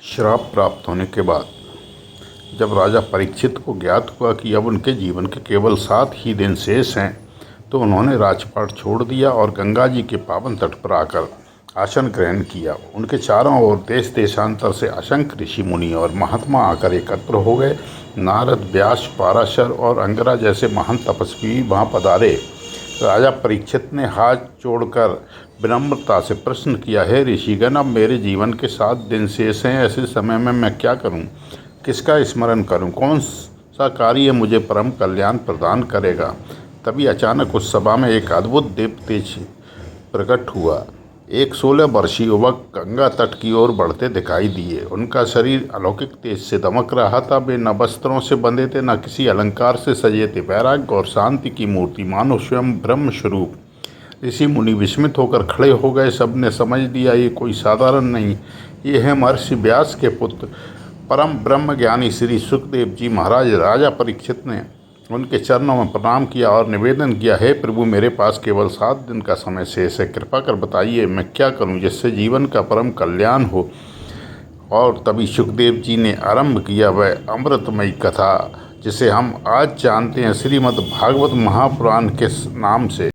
श्राप प्राप्त होने के बाद जब राजा परीक्षित को ज्ञात हुआ कि अब उनके जीवन के केवल 7 ही दिन शेष हैं, तो उन्होंने राजपाट छोड़ दिया और गंगा जी के पावन तट पर आकर आसन ग्रहण किया। उनके चारों ओर देश देशांतर से असंख्य ऋषि मुनि और महात्मा आकर एकत्र हो गए। नारद, व्यास, पाराशर और अंगरा जैसे महान तपस्वी वहाँ पधारे। राजा परीक्षित ने हाथ जोड़कर विनम्रता से प्रश्न किया, हे ऋषिगण, अब मेरे जीवन के 7 दिन शेष हैं। ऐसे समय में मैं क्या करूं? किसका स्मरण करूं? कौन सा कार्य मुझे परम कल्याण प्रदान करेगा? तभी अचानक उस सभा में एक अद्भुत दिव्य तेज प्रकट हुआ। एक 16 वर्षीय युवक गंगा तट की ओर बढ़ते दिखाई दिए। उनका शरीर अलौकिक तेज से दमक रहा था। वे न वस्त्रों से बंधे थे, न किसी अलंकार से सजे थे। वैराग्य और शांति की मूर्ति, मानो स्वयं ब्रह्म स्वरूप। ऋषि मुनि विस्मित होकर खड़े हो गए। सबने समझ लिया, ये कोई साधारण नहीं, ये है महर्षि व्यास के पुत्र, परम ब्रह्म ज्ञानी श्री सुखदेव जी महाराज। राजा परीक्षित ने उनके चरणों में प्रणाम किया और निवेदन किया, हे प्रभु, मेरे पास केवल 7 दिन का समय शेष है। कृपा कर बताइए, मैं क्या करूं जिससे जीवन का परम कल्याण हो। और तभी सुखदेव जी ने आरंभ किया वह अमृतमयी कथा, जिसे हम आज जानते हैं श्रीमद् भागवत महापुराण के नाम से।